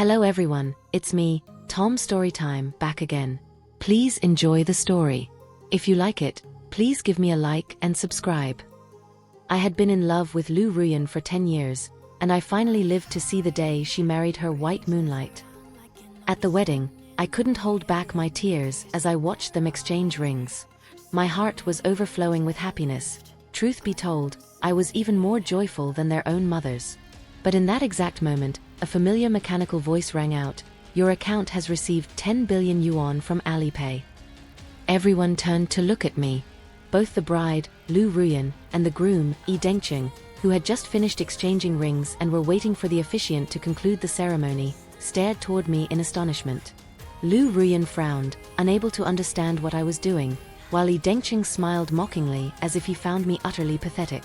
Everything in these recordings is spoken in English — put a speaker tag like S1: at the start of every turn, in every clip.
S1: Hello everyone, it's me, Tom Storytime, back again. Please enjoy the story. If you like it, please give me a like and subscribe. I had been in love with Lu Ruyan for 10 years, and I finally lived to see the day she married her white moonlight. At the wedding, I couldn't hold back my tears as I watched them exchange rings. My heart was overflowing with happiness. Truth be told, I was even more joyful than their own mothers. But in that exact moment, a familiar mechanical voice rang out, "Your account has received 10 billion yuan from Alipay." Everyone turned to look at me. Both the bride, Lu Ruyan, and the groom, Yi Dengqing, who had just finished exchanging rings and were waiting for the officiant to conclude the ceremony, stared toward me in astonishment. Lu Ruyan frowned, unable to understand what I was doing, while Yi Dengqing smiled mockingly as if he found me utterly pathetic.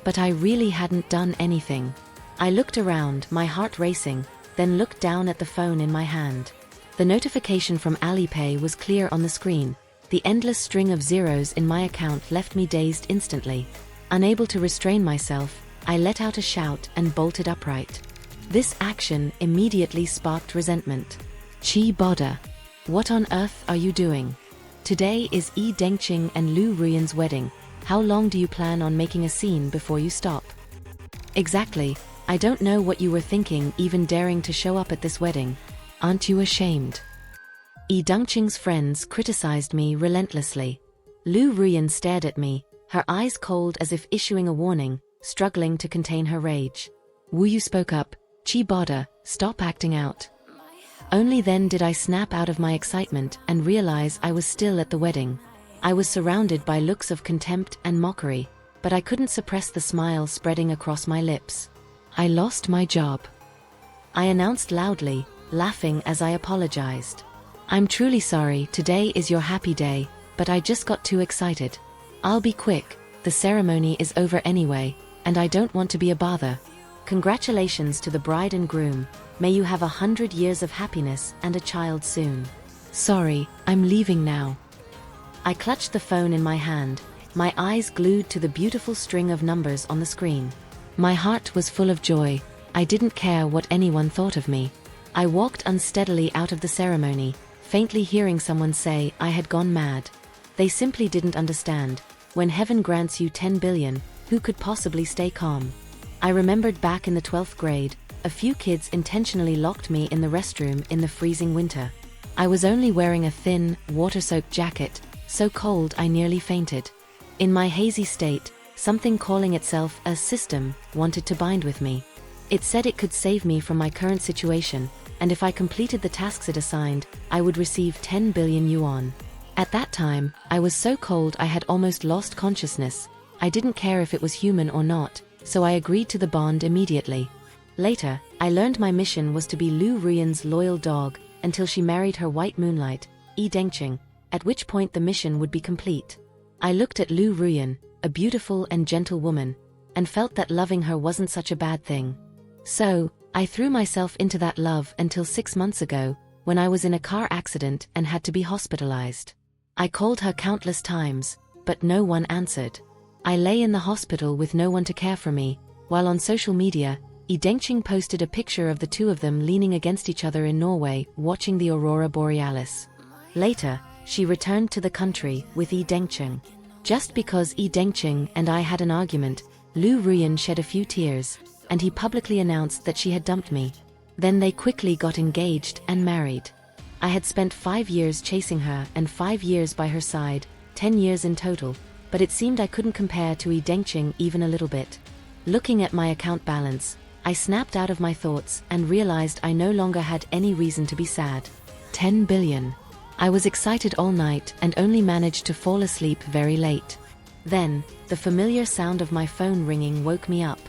S1: But I really hadn't done anything. I looked around, my heart racing, then looked down at the phone in my hand. The notification from Alipay was clear on the screen. The endless string of zeros in my account left me dazed instantly. Unable to restrain myself, I let out a shout and bolted upright. This action immediately sparked resentment. "Chi Boda, what on earth are you doing? Today is Yi Dengqing and Lu Ruyan's wedding. How long do you plan on making a scene before you stop?" "Exactly. I don't know what you were thinking even daring to show up at this wedding. Aren't you ashamed?" Yi Dengqing's friends criticized me relentlessly. Lu Ruyan stared at me, her eyes cold as if issuing a warning, struggling to contain her rage. "Wu Yu spoke up, Chi Boda, stop acting out." Only then did I snap out of my excitement and realize I was still at the wedding. I was surrounded by looks of contempt and mockery, but I couldn't suppress the smile spreading across my lips. "I lost my job," I announced loudly, laughing as I apologized. "I'm truly sorry, today is your happy day, but I just got too excited. I'll be quick, the ceremony is over anyway, and I don't want to be a bother. Congratulations to the bride and groom, may you have 100 years of happiness and a child soon. Sorry, I'm leaving now." I clutched the phone in my hand, my eyes glued to the beautiful string of numbers on the screen. My heart was full of joy. I didn't care what anyone thought of me. I walked unsteadily out of the ceremony, faintly hearing someone say I had gone mad. They simply didn't understand. When heaven grants you 10 billion, who could possibly stay calm? I remembered back in the 12th grade, a few kids intentionally locked me in the restroom in the freezing winter. I was only wearing a thin, water-soaked jacket, so cold I nearly fainted. In my hazy state, something calling itself a system wanted to bind with me. It said it could save me from my current situation, and if I completed the tasks it assigned, I would receive 10 billion yuan. At that time, I was so cold I had almost lost consciousness. I didn't care if it was human or not, so I agreed to the bond immediately. Later, I learned my mission was to be Lu Ruyan's loyal dog until she married her white moonlight, Yi Dengqing, at which point the mission would be complete. I looked at Lu Ruyan, a beautiful and gentle woman, and felt that loving her wasn't such a bad thing. So, I threw myself into that love until 6 months ago, when I was in a car accident and had to be hospitalized. I called her countless times, but no one answered. I lay in the hospital with no one to care for me, while on social media, Yi Dengqing posted a picture of the two of them leaning against each other in Norway, watching the aurora borealis. Later, she returned to the country with Yi Dengqing. Just because Yi Dengqing and I had an argument, Lu Ruyan shed a few tears, and he publicly announced that she had dumped me. Then they quickly got engaged and married. I had spent 5 years chasing her and 5 years by her side, 10 years in total, but it seemed I couldn't compare to Yi Dengqing even a little bit. Looking at my account balance, I snapped out of my thoughts and realized I no longer had any reason to be sad. 10 billion. I was excited all night and only managed to fall asleep very late. Then, the familiar sound of my phone ringing woke me up.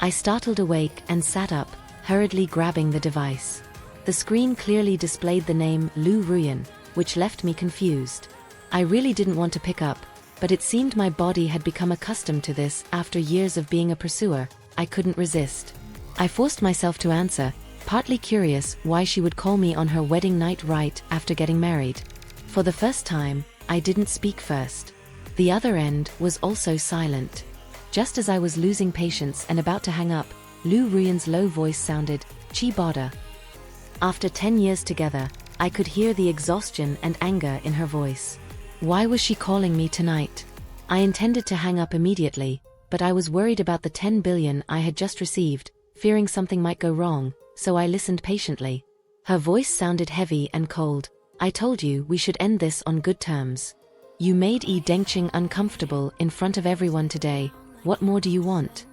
S1: I startled awake and sat up, hurriedly grabbing the device. The screen clearly displayed the name Lu Ruyan, which left me confused. I really didn't want to pick up, but it seemed my body had become accustomed to this after years of being a pursuer. I couldn't resist. I forced myself to answer, partly curious why she would call me on her wedding night right after getting married. For the first time, I didn't speak first. The other end was also silent. Just as I was losing patience and about to hang up, Lu Ruyan's low voice sounded, "Chi Boda, After 10 years together, I could hear the exhaustion and anger in her voice. Why was she calling me tonight? I intended to hang up immediately, but I was worried about the 10 billion I had just received, fearing something might go wrong, so I listened patiently. Her voice sounded heavy and cold. I told you we should end this on good terms. You made Yi Dengqing uncomfortable in front of everyone today. What more do you want?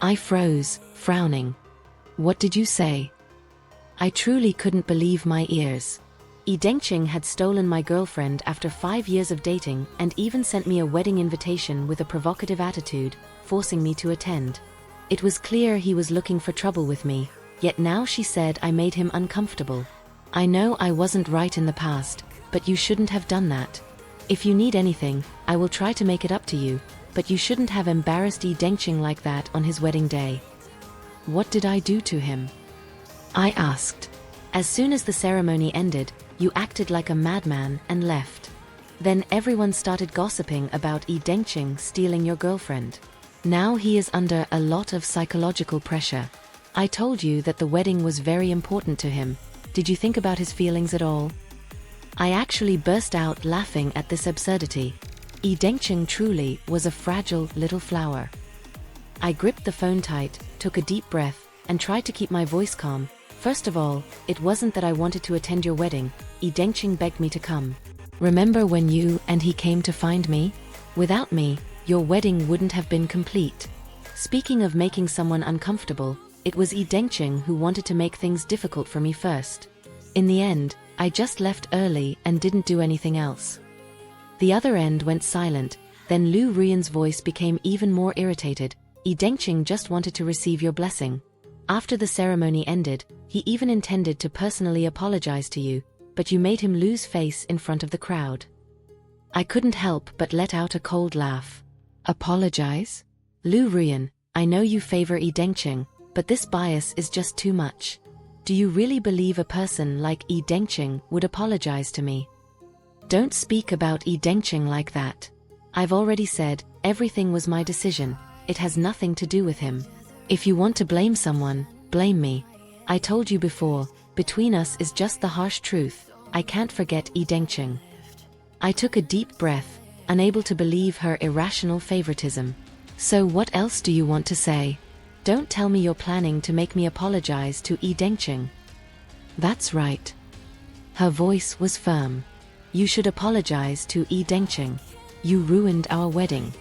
S1: I froze, frowning. What did you say? I truly couldn't believe my ears. Yi Dengqing had stolen my girlfriend after 5 years of dating and even sent me a wedding invitation with a provocative attitude, forcing me to attend. It was clear he was looking for trouble with me, yet now she said I made him uncomfortable. I know I wasn't right in the past, but you shouldn't have done that. If you need anything, I will try to make it up to you, but you shouldn't have embarrassed Yi Dengqing like that on his wedding day. What did I do to him? I asked. As soon as the ceremony ended, you acted like a madman and left. Then everyone started gossiping about Yi Dengqing stealing your girlfriend. Now he is under a lot of psychological pressure. I told you that the wedding was very important to him. Did you think about his feelings at all? I actually burst out laughing at this absurdity. Yi Dengqing truly was a fragile little flower. I gripped the phone tight, took a deep breath, and tried to keep my voice calm. First of all, it wasn't that I wanted to attend your wedding. Yi Dengqing begged me to come. Remember when you and he came to find me? Without me, your wedding wouldn't have been complete. Speaking of making someone uncomfortable, it was Yi Dengqing who wanted to make things difficult for me first. In the end, I just left early and didn't do anything else. The other end went silent, then Lu Ruyan's voice became even more irritated. Yi Dengqing just wanted to receive your blessing. After the ceremony ended, he even intended to personally apologize to you, but you made him lose face in front of the crowd. I couldn't help but let out a cold laugh. Apologize? Lu Ruyan, I know you favor Yi Dengqing, but this bias is just too much. Do you really believe a person like Yi Dengqing would apologize to me? Don't speak about Yi Dengqing like that. I've already said, everything was my decision. It has nothing to do with him. If you want to blame someone, blame me. I told you before, between us is just the harsh truth. I can't forget Yi Dengqing. I took a deep breath, unable to believe her irrational favoritism. So what else do you want to say? Don't tell me you're planning to make me apologize to Yi Dengqing. That's right. Her voice was firm. You should apologize to Yi Dengqing. You ruined our wedding.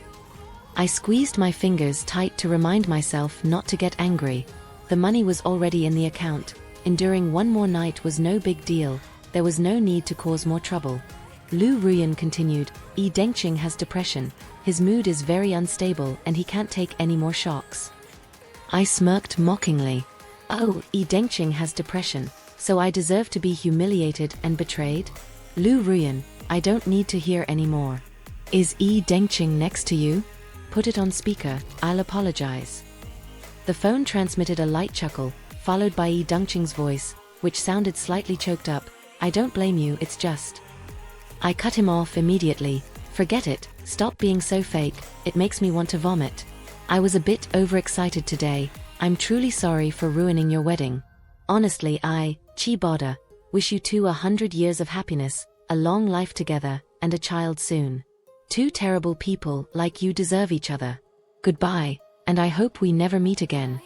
S1: I squeezed my fingers tight to remind myself not to get angry. The money was already in the account. Enduring one more night was no big deal. There was no need to cause more trouble. Lu Ruyan continued, Yi Dengqing has depression. His mood is very unstable and he can't take any more shocks. I smirked mockingly. Oh, Yi Dengqing has depression, so I deserve to be humiliated and betrayed? Lu Ruyan, I don't need to hear any more. Is Yi Dengqing next to you? Put it on speaker, I'll apologize. The phone transmitted a light chuckle, followed by Yi Dengqing's voice, which sounded slightly choked up. I don't blame you, it's just. I cut him off immediately. Forget it, stop being so fake, it makes me want to vomit. I was a bit overexcited today. I'm truly sorry for ruining your wedding. Honestly, Chi Boda, wish you two 100 years of happiness, a long life together, and a child soon. Two terrible people like you deserve each other. Goodbye, and I hope we never meet again.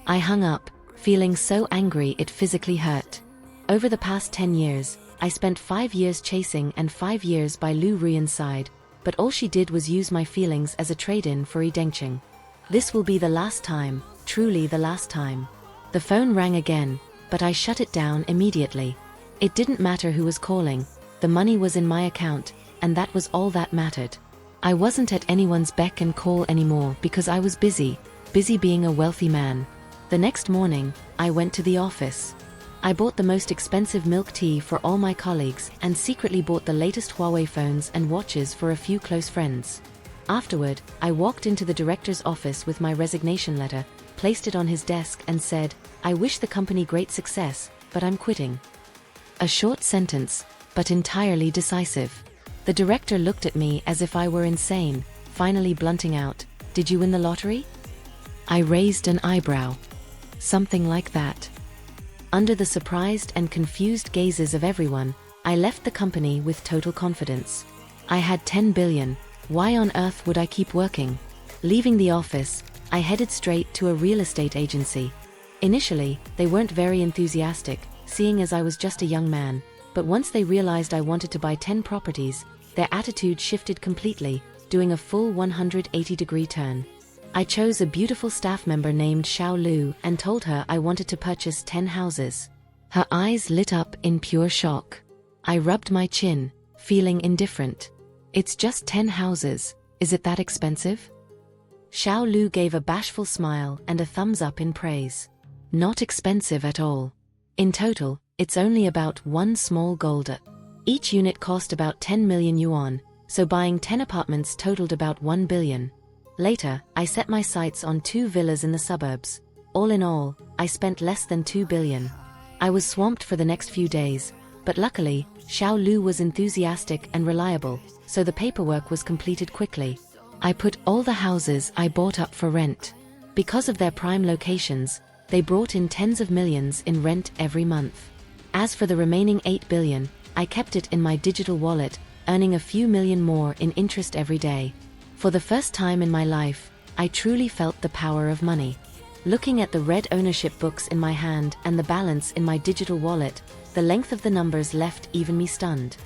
S1: I hung up, feeling so angry it physically hurt. Over the past 10 years, I spent 5 years chasing and 5 years by Lu Ruyan's side, but all she did was use my feelings as a trade-in for Yi Dengqing. This will be the last time, truly the last time. The phone rang again, but I shut it down immediately. It didn't matter who was calling, the money was in my account, and that was all that mattered. I wasn't at anyone's beck and call anymore because I was busy being a wealthy man. The next morning, I went to the office. I bought the most expensive milk tea for all my colleagues and secretly bought the latest Huawei phones and watches for a few close friends. Afterward, I walked into the director's office with my resignation letter, placed it on his desk and said, I wish the company great success, but I'm quitting. A short sentence, but entirely decisive. The director looked at me as if I were insane, finally blunting out, Did you win the lottery? I raised an eyebrow. Something like that. Under the surprised and confused gazes of everyone, I left the company with total confidence. I had 10 billion. Why on earth would I keep working? Leaving the office, I headed straight to a real estate agency. Initially, they weren't very enthusiastic, seeing as I was just a young man, but once they realized I wanted to buy 10 properties, their attitude shifted completely, doing a full 180-degree turn. I chose a beautiful staff member named Xiao Lu and told her I wanted to purchase 10 houses. Her eyes lit up in pure shock. I rubbed my chin, feeling indifferent. It's just 10 houses, is it that expensive? Xiao Lu gave a bashful smile and a thumbs up in praise. Not expensive at all. In total, it's only about one small golder. Each unit cost about 10 million yuan, so buying 10 apartments totaled about 1 billion. Later, I set my sights on 2 villas in the suburbs. All in all, I spent less than 2 billion. I was swamped for the next few days, but luckily, Xiao Lu was enthusiastic and reliable, so the paperwork was completed quickly. I put all the houses I bought up for rent. Because of their prime locations, they brought in tens of millions in rent every month. As for the remaining 8 billion, I kept it in my digital wallet, earning a few million more in interest every day. For the first time in my life, I truly felt the power of money. Looking at the red ownership books in my hand and the balance in my digital wallet, the length of the numbers left even me stunned.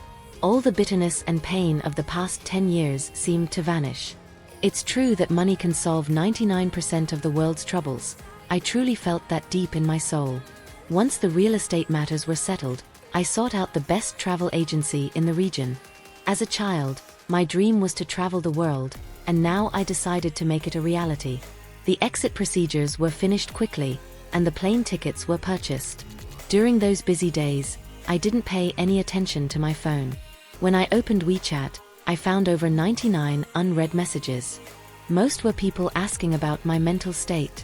S1: All the bitterness and pain of the past 10 years seemed to vanish. It's true that money can solve 99% of the world's troubles. I truly felt that deep in my soul. Once the real estate matters were settled, I sought out the best travel agency in the region. As a child, my dream was to travel the world, and now I decided to make it a reality. The exit procedures were finished quickly, and the plane tickets were purchased. During those busy days, I didn't pay any attention to my phone. When I opened WeChat, I found over 99 unread messages. Most were people asking about my mental state.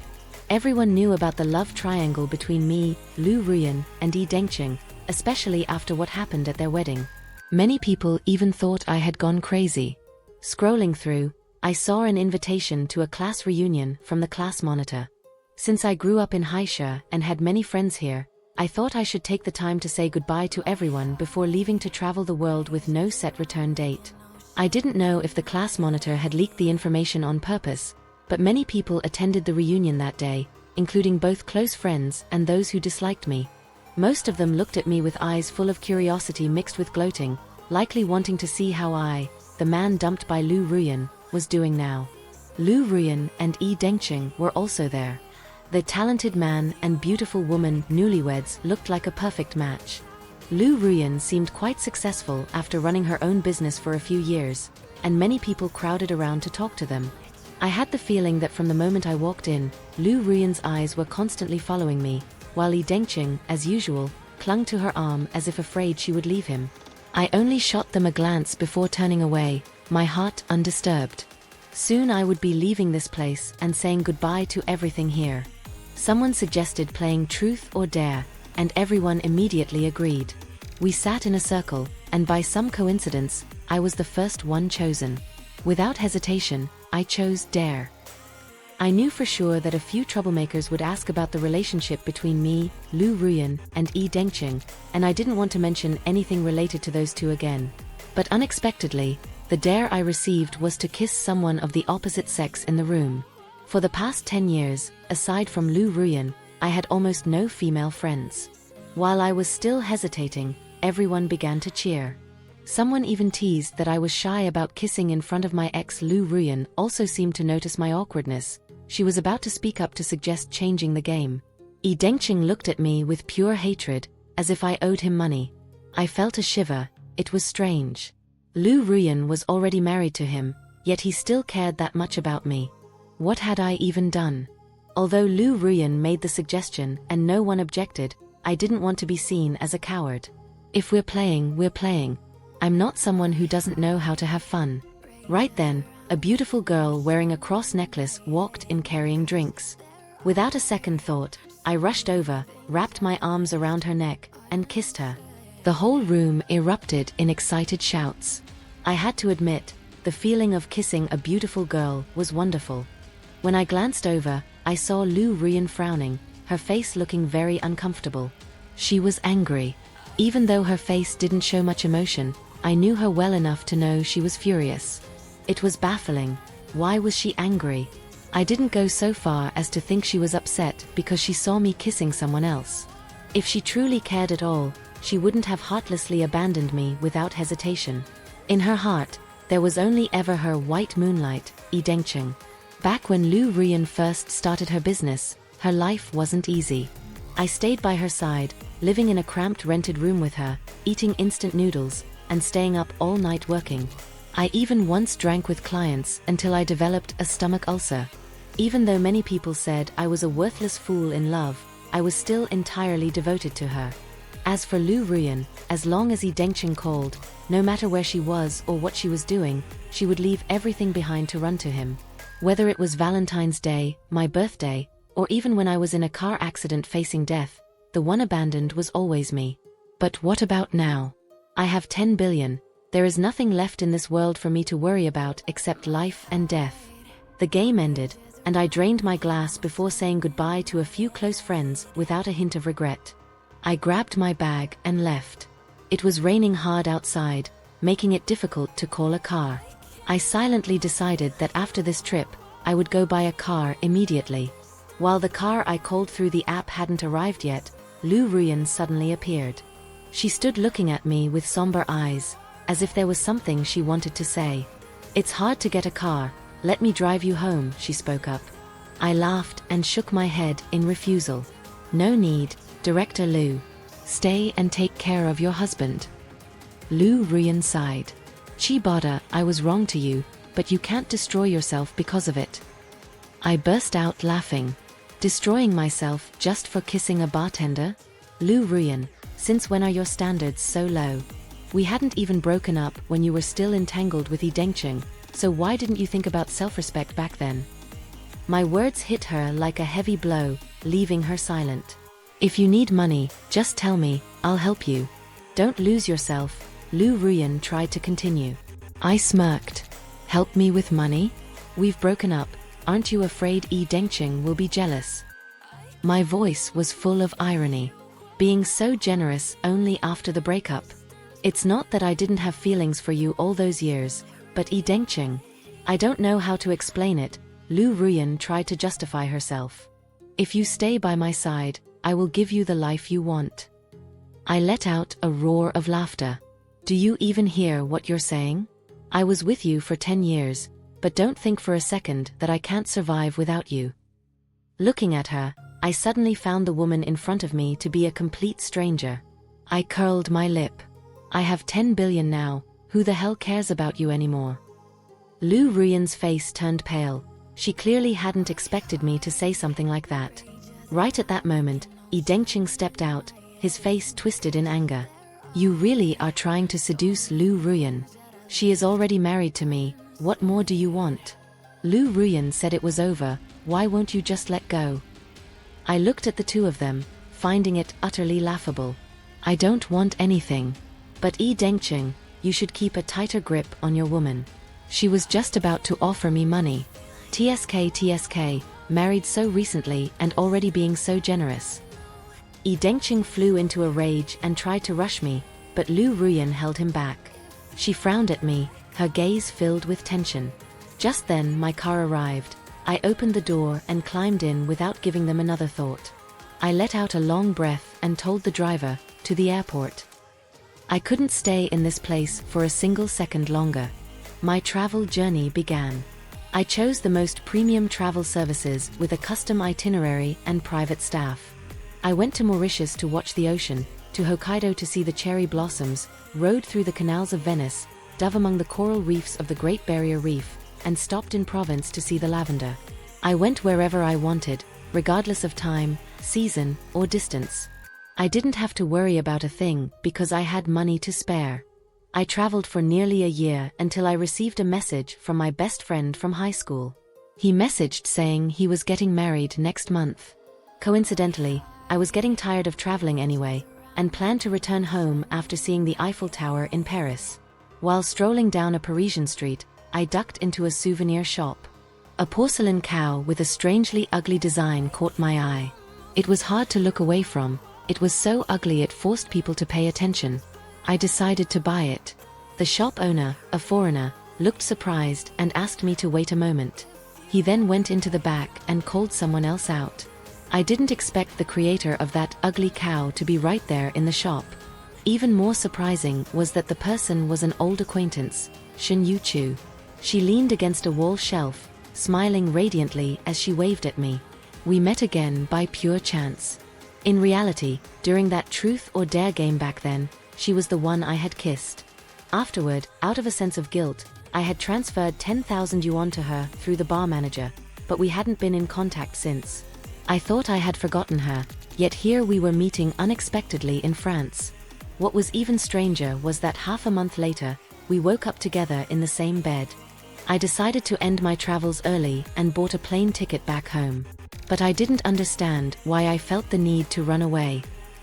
S1: Everyone knew about the love triangle between me, Lu Ruyan, and Yi Dengqing, especially after what happened at their wedding. Many people even thought I had gone crazy. Scrolling through, I saw an invitation to a class reunion from the class monitor. Since I grew up in Haisha and had many friends here, I thought I should take the time to say goodbye to everyone before leaving to travel the world with no set return date. I didn't know if the class monitor had leaked the information on purpose, but many people attended the reunion that day, including both close friends and those who disliked me. Most of them looked at me with eyes full of curiosity mixed with gloating, likely wanting to see how I, the man dumped by Lu Ruyan, was doing now. Lu Ruyan and Yi Dengqing were also there. The talented man and beautiful woman newlyweds looked like a perfect match. Lu Ruyan seemed quite successful after running her own business for a few years, and many people crowded around to talk to them. I had the feeling that from the moment I walked in, Lu Ruyan's eyes were constantly following me, while Yi Dengqing, as usual, clung to her arm as if afraid she would leave him. I only shot them a glance before turning away, my heart undisturbed. Soon I would be leaving this place and saying goodbye to everything here. Someone suggested playing Truth or Dare, and everyone immediately agreed. We sat in a circle, and by some coincidence, I was the first one chosen. Without hesitation, I chose Dare. I knew for sure that a few troublemakers would ask about the relationship between me, Lu Ruyan, and Yi Dengqing, and I didn't want to mention anything related to those two again. But unexpectedly, the dare I received was to kiss someone of the opposite sex in the room. For the past 10 years, aside from Lu Ruyan, I had almost no female friends. While I was still hesitating, everyone began to cheer. Someone even teased that I was shy about kissing in front of my ex. Lu Ruyan also seemed to notice my awkwardness. She was about to speak up to suggest changing the game. Yi Dengqing looked at me with pure hatred, as if I owed him money. I felt a shiver. It was strange. Lu Ruyan was already married to him, yet he still cared that much about me. What had I even done? Although Lu Ruyan made the suggestion and no one objected, I didn't want to be seen as a coward. If we're playing, we're playing. I'm not someone who doesn't know how to have fun. Right then, a beautiful girl wearing a cross necklace walked in carrying drinks. Without a second thought, I rushed over, wrapped my arms around her neck, and kissed her. The whole room erupted in excited shouts. I had to admit, the feeling of kissing a beautiful girl was wonderful. When I glanced over, I saw Lu Ruyan frowning, her face looking very uncomfortable. She was angry. Even though her face didn't show much emotion, I knew her well enough to know she was furious. It was baffling. Why was she angry? I didn't go so far as to think she was upset because she saw me kissing someone else. If she truly cared at all, she wouldn't have heartlessly abandoned me without hesitation. In her heart, there was only ever her white moonlight, Yi Dengqing. Back when Lu Ruyan first started her business, her life wasn't easy. I stayed by her side, living in a cramped rented room with her, eating instant noodles, and staying up all night working. I even once drank with clients until I developed a stomach ulcer. Even though many people said I was a worthless fool in love, I was still entirely devoted to her. As for Lu Ruyan, as long as Yi Dengqing called, no matter where she was or what she was doing, she would leave everything behind to run to him. Whether it was Valentine's Day, my birthday, or even when I was in a car accident facing death, the one abandoned was always me. But what about now? I have 10 billion. There is nothing left in this world for me to worry about except life and death. The game ended, and I drained my glass before saying goodbye to a few close friends without a hint of regret. I grabbed my bag and left. It was raining hard outside, making it difficult to call a car. I silently decided that after this trip, I would go buy a car immediately. While the car I called through the app hadn't arrived yet, Lu Ruyan suddenly appeared. She stood looking at me with somber eyes, as if there was something she wanted to say. "It's hard to get a car, let me drive you home," she spoke up. I laughed and shook my head in refusal. "No need, Director Lu. Stay and take care of your husband." Lu Ruyan sighed. "Chibada, I was wrong to you, but you can't destroy yourself because of it." I burst out laughing. Destroying myself just for kissing a bartender? Lu Ruyan, since when are your standards so low? We hadn't even broken up when you were still entangled with Yi Dengqing, so why didn't you think about self-respect back then? My words hit her like a heavy blow, leaving her silent. "If you need money, just tell me, I'll help you. Don't lose yourself," Lu Ruyan tried to continue. I smirked. "Help me with money? We've broken up, aren't you afraid Yi Dengqing will be jealous?" My voice was full of irony. Being so generous only after the breakup. It's not that I didn't have feelings for you all those years, but Yi Dengqing. I don't know how to explain it, Lu Ruyan tried to justify herself. "If you stay by my side, I will give you the life you want." I let out a roar of laughter. "Do you even hear what you're saying? I was with you for 10 years, but don't think for a second that I can't survive without you." Looking at her, I suddenly found the woman in front of me to be a complete stranger. I curled my lip. "I have 10 billion now, who the hell cares about you anymore?" Lu Ruyan's face turned pale. She clearly hadn't expected me to say something like that. Right at that moment, Yi Dengqing stepped out, his face twisted in anger. "You really are trying to seduce Lu Ruyan. She is already married to me, what more do you want?" Lu Ruyan said it was over, "Why won't you just let go?" I looked at the two of them, finding it utterly laughable. "I don't want anything. But Yi Dengqing, you should keep a tighter grip on your woman. She was just about to offer me money. TSK, married so recently and already being so generous." Yi Dengqing flew into a rage and tried to rush me, but Lu Ruyan held him back. She frowned at me, her gaze filled with tension. Just then my car arrived. I opened the door and climbed in without giving them another thought. I let out a long breath and told the driver, "To the airport." I couldn't stay in this place for a single second longer. My travel journey began. I chose the most premium travel services with a custom itinerary and private staff. I went to Mauritius to watch the ocean, to Hokkaido to see the cherry blossoms, rode through the canals of Venice, dove among the coral reefs of the Great Barrier Reef, and stopped in Provence to see the lavender. I went wherever I wanted, regardless of time, season, or distance. I didn't have to worry about a thing because I had money to spare. I traveled for nearly a year until I received a message from my best friend from high school. He messaged saying he was getting married next month. Coincidentally, I was getting tired of traveling anyway, and planned to return home after seeing the Eiffel Tower in Paris. While strolling down a Parisian street, I ducked into a souvenir shop. A porcelain cow with a strangely ugly design caught my eye. It was hard to look away from, It was so ugly it forced people to pay attention. I decided to buy it. The shop owner, a foreigner, looked surprised and asked me to wait a moment. He then went into the back and called someone else out. I didn't expect the creator of that ugly cow to be right there in the shop. Even more surprising was that the person was an old acquaintance, Shen Yuchu. She leaned against a wall shelf, smiling radiantly as she waved at me. We met again by pure chance. In reality, during that truth or dare game back then, she was the one I had kissed. Afterward, out of a sense of guilt, I had transferred 10,000 yuan to her through the bar manager, but we hadn't been in contact since. I thought I had forgotten her, yet here we were meeting unexpectedly in France. What was even stranger was that half a month later, we woke up together in the same bed. I decided to end my travels early and bought a plane ticket back home. But I didn't understand why I felt the need to run away.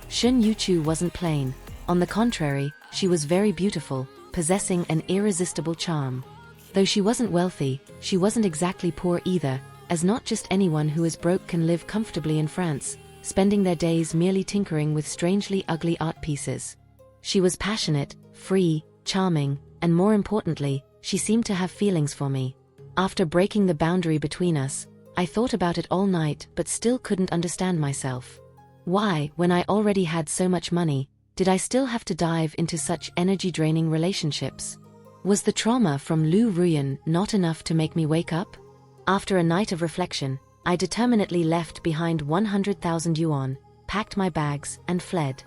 S1: Shen Yuchu wasn't plain. On the contrary, she was very beautiful, possessing an irresistible charm. Though she wasn't wealthy, she wasn't exactly poor either, as not just anyone who is broke can live comfortably in France, spending their days merely tinkering with strangely ugly art pieces. She was passionate, free, charming, and more importantly, she seemed to have feelings for me. After breaking the boundary between us, I thought about it all night but still couldn't understand myself. Why, when I already had so much money, did I still have to dive into such energy-draining relationships? Was the trauma from Lu Ruyan not enough to make me wake up? After a night of reflection, I determinedly left behind 100,000 yuan, packed my bags, and fled.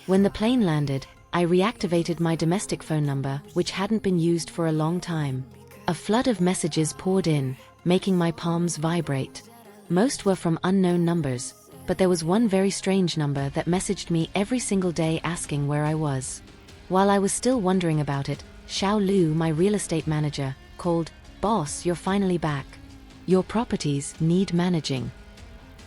S1: When the plane landed, I reactivated my domestic phone number, which hadn't been used for a long time. A flood of messages poured in, making my palms vibrate. Most were from unknown numbers, but there was one very strange number that messaged me every single day asking where I was. While I was still wondering about it, Xiao Lu, my real estate manager, called, "Boss, you're finally back. Your properties need managing."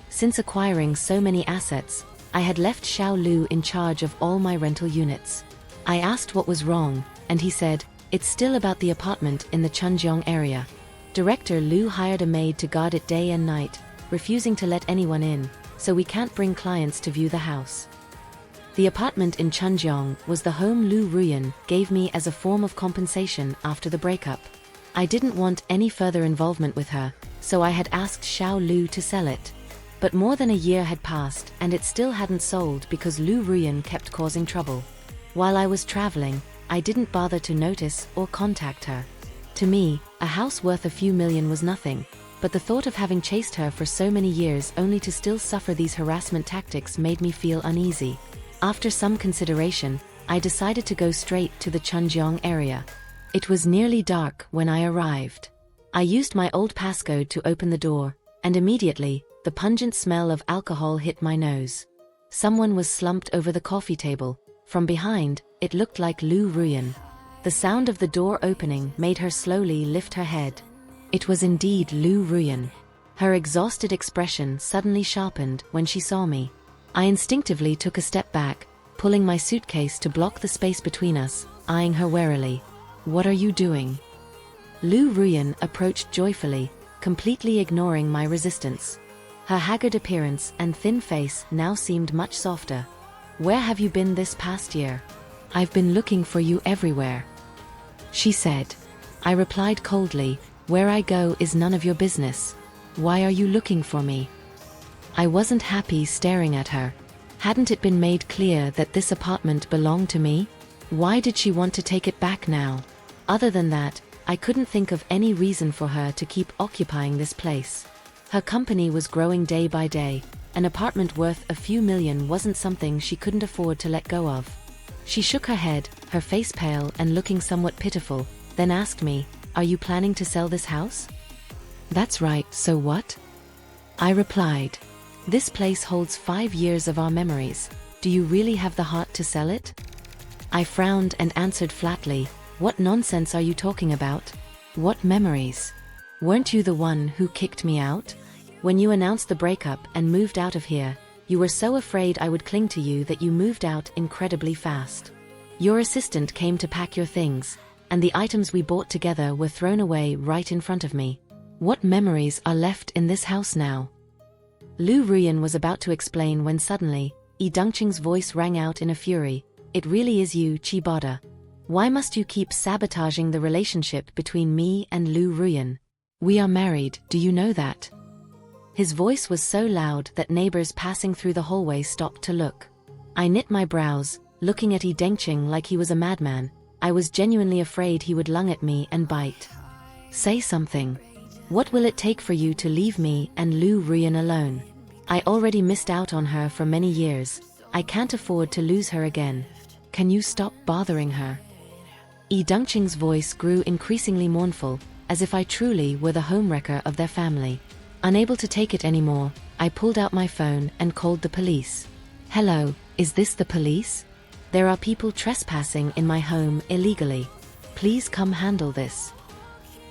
S1: Since acquiring so many assets, I had left Xiao Lu in charge of all my rental units. I asked what was wrong, and he said, "It's still about the apartment in the Chunjiang area. Director Lu hired a maid to guard it day and night, refusing to let anyone in, so we can't bring clients to view the house." The apartment in Chunjiang was the home Lu Ruyan gave me as a form of compensation after the breakup. I didn't want any further involvement with her, so I had asked Xiao Lu to sell it. But more than a year had passed and it still hadn't sold because Lu Ruyan kept causing trouble. While I was traveling, I didn't bother to notice or contact her. To me, a house worth a few million was nothing, but the thought of having chased her for so many years only to still suffer these harassment tactics made me feel uneasy. After some consideration, I decided to go straight to the Chunjiang area. It was nearly dark when I arrived. I used my old passcode to open the door, and immediately, the pungent smell of alcohol hit my nose. Someone was slumped over the coffee table. From behind, it looked like Lu Ruyan. The sound of the door opening made her slowly lift her head. It was indeed Lu Ruyan. Her exhausted expression suddenly sharpened when she saw me. I instinctively took a step back, pulling my suitcase to block the space between us, eyeing her warily. "What are you doing?" Lu Ruyan approached joyfully, completely ignoring my resistance. Her haggard appearance and thin face now seemed much softer. "Where have you been this past year? I've been looking for you everywhere," she said. I replied coldly, "Where I go is none of your business. Why are you looking for me?" I wasn't happy staring at her. Hadn't it been made clear that this apartment belonged to me? Why did she want to take it back now? Other than that, I couldn't think of any reason for her to keep occupying this place. Her company was growing day by day. An apartment worth a few million wasn't something she couldn't afford to let go of. She shook her head, her face pale and looking somewhat pitiful, then asked me, "Are you planning to sell this house?" "That's right, so what?" I replied. "This place holds 5 years of our memories. Do you really have the heart to sell it?" I frowned and answered flatly, "What nonsense are you talking about? What memories? Weren't you the one who kicked me out? When you announced the breakup and moved out of here, you were so afraid I would cling to you that you moved out incredibly fast. Your assistant came to pack your things, and the items we bought together were thrown away right in front of me. What memories are left in this house now?" Lu Ruyan was about to explain when suddenly, Yi Dongqing's voice rang out in a fury. It really is you, Chibada. Why must you keep sabotaging the relationship between me and Lu Ruyan? We are married, do you know that? His voice was so loud that neighbors passing through the hallway stopped to look. I knit my brows, looking at Yi Dongqing like he was a madman. I was genuinely afraid he would lung at me and bite. Say something. What will it take for you to leave me and Lu Ruyan alone? I already missed out on her for many years. I can't afford to lose her again. Can you stop bothering her? Yi Dongqing's voice grew increasingly mournful, as if I truly were the homewrecker of their family. Unable to take it anymore, I pulled out my phone and called the police. Hello, is this the police? There are people trespassing in my home illegally. Please come handle this.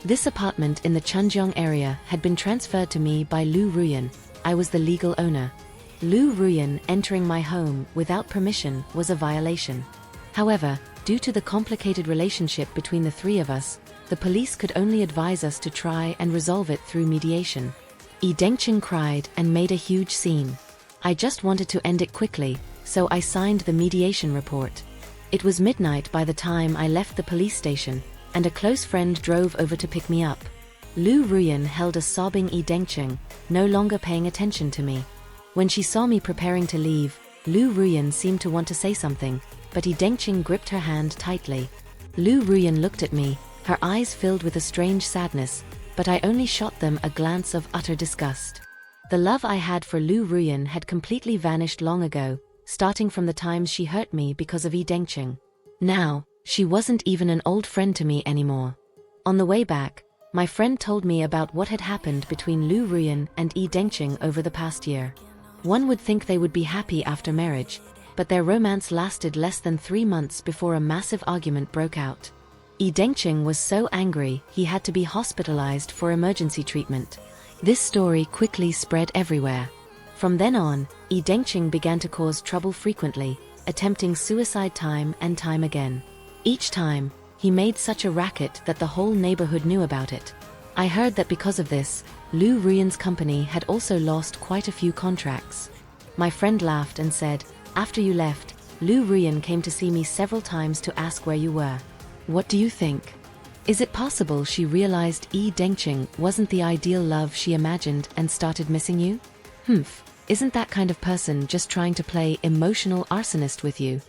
S1: This apartment in the Chunjeong area had been transferred to me by Lu Ruyan. I was the legal owner. Lu Ruyan entering my home without permission was a violation. However, due to the complicated relationship between the three of us, the police could only advise us to try and resolve it through mediation. Yi Dongqing cried and made a huge scene. I just wanted to end it quickly, so I signed the mediation report. It was midnight by the time I left the police station, and a close friend drove over to pick me up. Lu Ruyan held a sobbing Yi Dongqing, no longer paying attention to me. When she saw me preparing to leave, Lu Ruyan seemed to want to say something, but Yi Dongqing gripped her hand tightly. Lu Ruyan looked at me, her eyes filled with a strange sadness, but I only shot them a glance of utter disgust. The love I had for Lu Ruyan had completely vanished long ago, starting from the times she hurt me because of Yi Dongqing. Now, she wasn't even an old friend to me anymore. On the way back, my friend told me about what had happened between Lu Ruyan and Yi Dongqing over the past year. One would think they would be happy after marriage, but their romance lasted less than 3 months before a massive argument broke out. Yi Dongqing was so angry he had to be hospitalized for emergency treatment. This story quickly spread everywhere. From then on, Yi Dongqing began to cause trouble frequently, attempting suicide time and time again. Each time, he made such a racket that the whole neighborhood knew about it. I heard that because of this, Lu Ruyan's company had also lost quite a few contracts. My friend laughed and said, "After you left, Lu Ruyan came to see me several times to ask where you were. What do you think? Is it possible she realized Yi Dongqing wasn't the ideal love she imagined and started missing you? Isn't that kind of person just trying to play emotional arsonist with you?"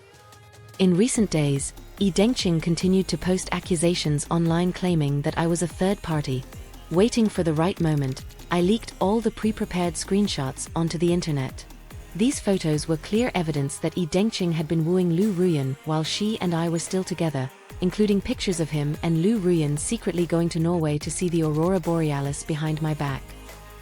S1: In recent days, Yi Dongqing continued to post accusations online claiming that I was a third party. Waiting for the right moment, I leaked all the pre-prepared screenshots onto the internet. These photos were clear evidence that Yi Dongqing had been wooing Lu Ruyan while she and I were still together, including pictures of him and Lu Ruyan secretly going to Norway to see the aurora borealis behind my back.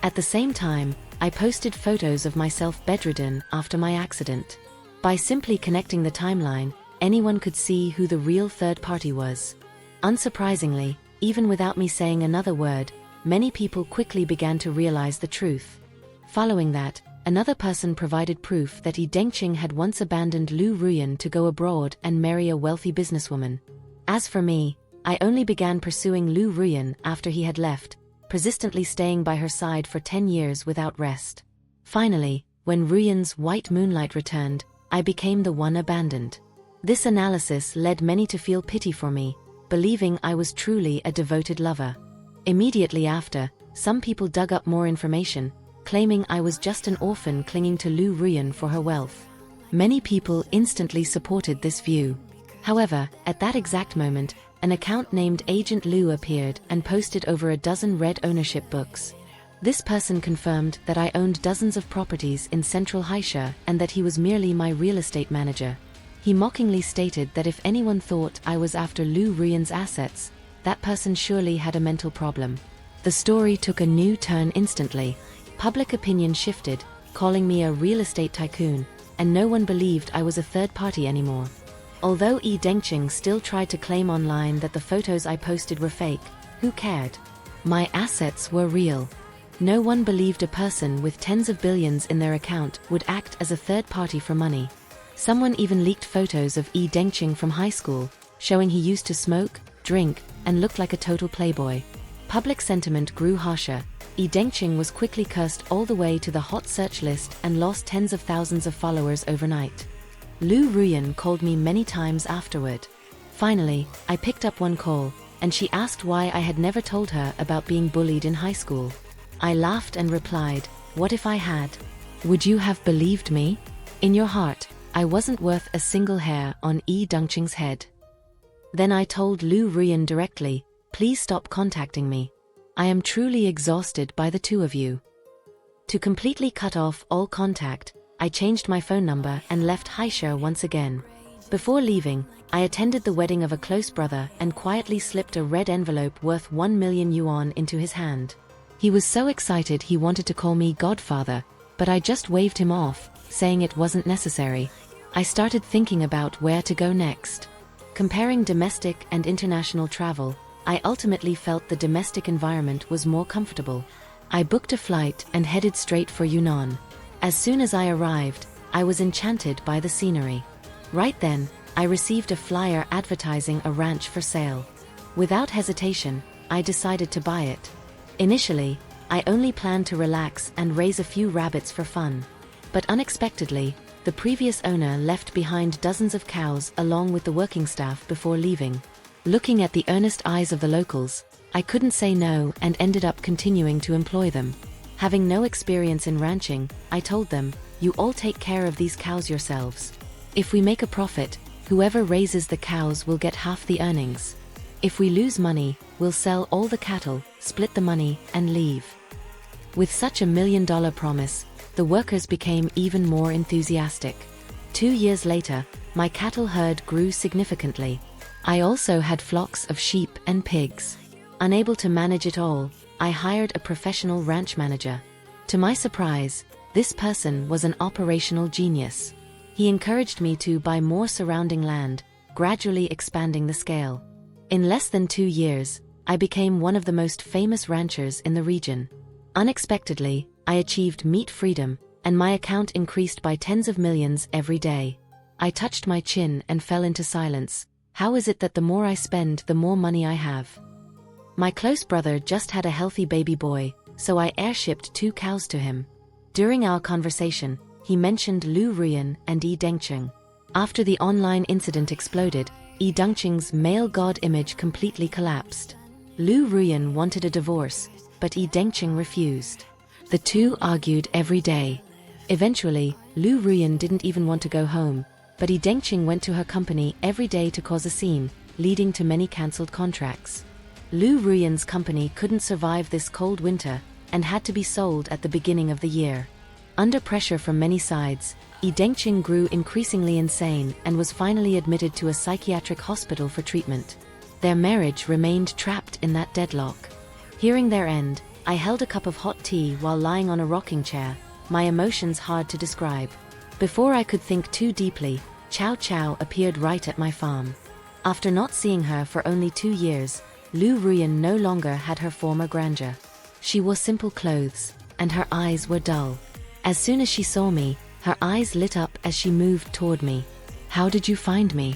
S1: At the same time, I posted photos of myself bedridden after my accident. By simply connecting the timeline, anyone could see who the real third party was. Unsurprisingly, even without me saying another word, many people quickly began to realize the truth. Following that, another person provided proof that Yi Dongqing had once abandoned Lu Ruyan to go abroad and marry a wealthy businesswoman. As for me, I only began pursuing Lu Ruyan after he had left, persistently staying by her side for 10 years without rest. Finally, when Ruyan's white moonlight returned, I became the one abandoned. This analysis led many to feel pity for me, believing I was truly a devoted lover. Immediately after, some people dug up more information, claiming I was just an orphan clinging to Lu Ruyan for her wealth. Many people instantly supported this view. However, at that exact moment, an account named Agent Lu appeared and posted over a dozen red ownership books. This person confirmed that I owned dozens of properties in central Haisha and that he was merely my real estate manager. He mockingly stated that if anyone thought I was after Lu Ruyan's assets, that person surely had a mental problem. The story took a new turn instantly. Public opinion shifted, calling me a real estate tycoon, and no one believed I was a third party anymore. Although Yi Dongqing still tried to claim online that the photos I posted were fake, who cared? My assets were real. No one believed a person with tens of billions in their account would act as a third party for money. Someone even leaked photos of Yi Dongqing from high school, showing he used to smoke, drink, and looked like a total playboy. Public sentiment grew harsher. Yi Dengqing was quickly cursed all the way to the hot search list and lost tens of thousands of followers overnight. Lu Ruyan called me many times afterward. Finally, I picked up one call, and she asked why I had never told her about being bullied in high school. I laughed and replied, "What if I had? Would you have believed me? In your heart, I wasn't worth a single hair on Yi Dengqing's head." Then I told Lu Ruyan directly, "Please stop contacting me. I am truly exhausted by the two of you." To completely cut off all contact, I changed my phone number and left Haisha once again. Before leaving, I attended the wedding of a close brother and quietly slipped a red envelope worth 1 million yuan into his hand. He was so excited he wanted to call me Godfather, but I just waved him off, saying it wasn't necessary. I started thinking about where to go next. Comparing domestic and international travel, I ultimately felt the domestic environment was more comfortable. I booked a flight and headed straight for Yunnan. As soon as I arrived, I was enchanted by the scenery. Right then, I received a flyer advertising a ranch for sale. Without hesitation, I decided to buy it. Initially, I only planned to relax and raise a few rabbits for fun. But unexpectedly, the previous owner left behind dozens of cows along with the working staff before leaving. Looking at the earnest eyes of the locals, I couldn't say no and ended up continuing to employ them. Having no experience in ranching, I told them, "You all take care of these cows yourselves. If we make a profit, whoever raises the cows will get half the earnings. If we lose money, we'll sell all the cattle, split the money, and leave." With such a $1 million promise, the workers became even more enthusiastic. 2 years later, my cattle herd grew significantly. I also had flocks of sheep and pigs. Unable to manage it all, I hired a professional ranch manager. To my surprise, this person was an operational genius. He encouraged me to buy more surrounding land, gradually expanding the scale. In less than 2 years, I became one of the most famous ranchers in the region. Unexpectedly, I achieved meat freedom, and my account increased by tens of millions every day. I touched my chin and fell into silence. How is it that the more I spend, the more money I have? My close brother just had a healthy baby boy, so I airshipped 2 cows to him. During our conversation, he mentioned Lu Ruyan and Yi Dengqing. After the online incident exploded, Yi Dengqing's male god image completely collapsed. Lu Ruyan wanted a divorce, but Yi Dengqing refused. The two argued every day. Eventually, Lu Ruyan didn't even want to go home, but Yi Dengqing went to her company every day to cause a scene, leading to many cancelled contracts. Lu Ruyan's company couldn't survive this cold winter, and had to be sold at the beginning of the year. Under pressure from many sides, Yi Dengqing grew increasingly insane and was finally admitted to a psychiatric hospital for treatment. Their marriage remained trapped in that deadlock. Hearing their end, I held a cup of hot tea while lying on a rocking chair, my emotions hard to describe. Before I could think too deeply, Chow Chow appeared right at my farm. After not seeing her for only 2 years, Lu Ruyan no longer had her former grandeur. She wore simple clothes, and her eyes were dull. As soon as she saw me, her eyes lit up as she moved toward me. "How did you find me?"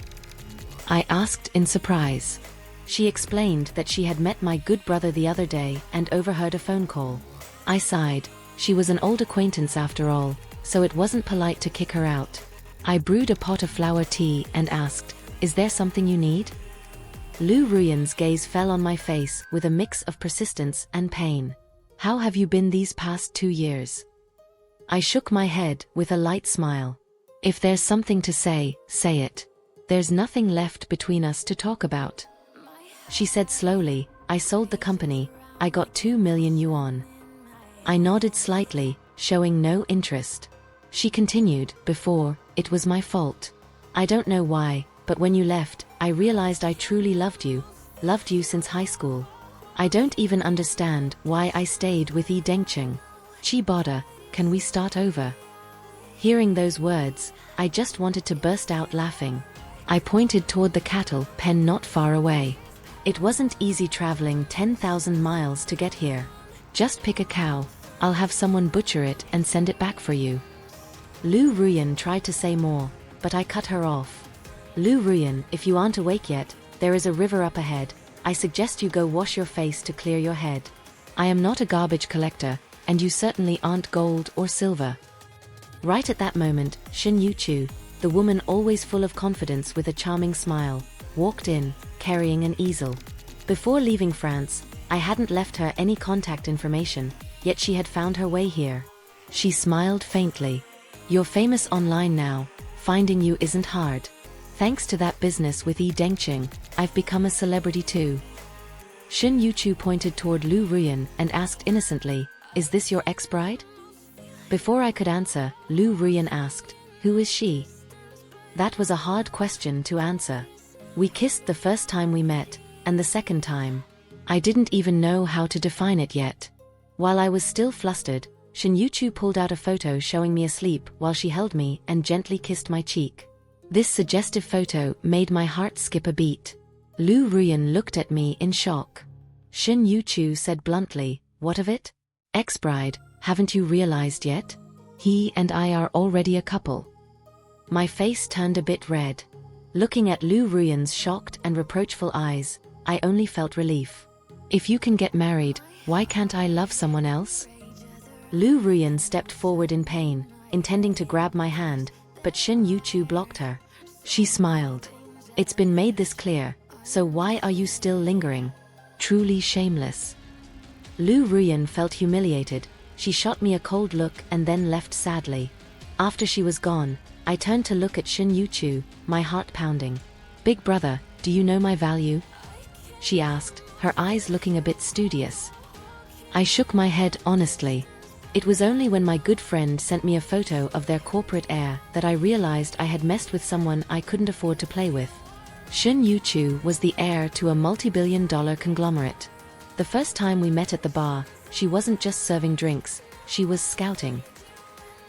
S1: I asked in surprise. She explained that she had met my good brother the other day and overheard a phone call. I sighed. She was an old acquaintance after all, so it wasn't polite to kick her out. I brewed a pot of flower tea and asked, "Is there something you need?" Lu Ruyan's gaze fell on my face with a mix of persistence and pain. "How have you been these past 2 years?" I shook my head with a light smile. "If there's something to say, say it. There's nothing left between us to talk about." She said slowly, "I sold the company, I got 2 million yuan." I nodded slightly, showing no interest. She continued, "Before, it was my fault. I don't know why, but when you left, I realized I truly loved you since high school. I don't even understand why I stayed with Yi Dengqing. Chiboda, can we start over?" Hearing those words, I just wanted to burst out laughing. I pointed toward the cattle pen not far away. It wasn't easy traveling 10,000 miles to get here. "Just pick a cow, I'll have someone butcher it and send it back for you." Lu Ruyan tried to say more, but I cut her off. "Lu Ruyan, if you aren't awake yet, there is a river up ahead. I suggest you go wash your face to clear your head. I am not a garbage collector, and you certainly aren't gold or silver." Right at that moment, Shin Yu-chu, the woman always full of confidence with a charming smile, walked in, carrying an easel. Before leaving France, I hadn't left her any contact information, yet she had found her way here. She smiled faintly. "You're famous online now, finding you isn't hard. Thanks to that business with Dengqing, I've become a celebrity too." Shin Yu-chu pointed toward Lu Ruyan and asked innocently, "Is this your ex-bride?" Before I could answer, Lu Ruyan asked, "Who is she?" That was a hard question to answer. We kissed the first time we met, and the second time. I didn't even know how to define it yet. While I was still flustered, Shin Yu-chu pulled out a photo showing me asleep while she held me and gently kissed my cheek. This suggestive photo made my heart skip a beat. Lu Ruyan looked at me in shock. Shin Yu-chu said bluntly, "What of it? Ex-bride, haven't you realized yet? He and I are already a couple." My face turned a bit red. Looking at Lu Ruyan's shocked and reproachful eyes, I only felt relief. "If you can get married, why can't I love someone else?" Lu Ruyan stepped forward in pain, intending to grab my hand, but Shin Yu-chu blocked her. She smiled. "It's been made this clear, so why are you still lingering? Truly shameless." Lu Ruyan felt humiliated. She shot me a cold look and then left sadly. After she was gone, I turned to look at Shin Yu-chu, my heart pounding. "Big brother, do you know my value?" she asked, her eyes looking a bit studious. I shook my head honestly. It was only when my good friend sent me a photo of their corporate heir that I realized I had messed with someone I couldn't afford to play with. Shin Yu-chu was the heir to a multi-billion-dollar conglomerate. The first time we met at the bar, she wasn't just serving drinks, she was scouting.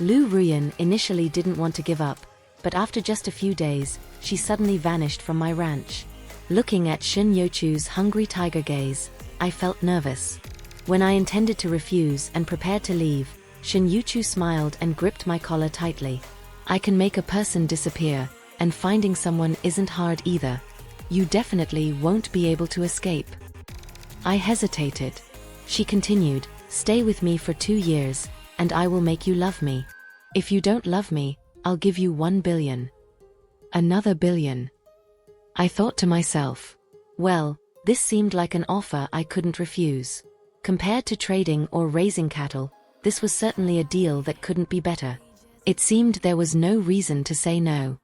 S1: Lu Ruyan initially didn't want to give up, but after just a few days, she suddenly vanished from my ranch. Looking at Shin Yu-chu's hungry tiger gaze, I felt nervous. When I intended to refuse and prepared to leave, Shin Yu-chu smiled and gripped my collar tightly. "I can make a person disappear, and finding someone isn't hard either. You definitely won't be able to escape." I hesitated. She continued, "Stay with me for 2 years, and I will make you love me. If you don't love me, I'll give you 1 billion. Another billion." I thought to myself, well, this seemed like an offer I couldn't refuse. Compared to trading or raising cattle, this was certainly a deal that couldn't be better. It seemed there was no reason to say no.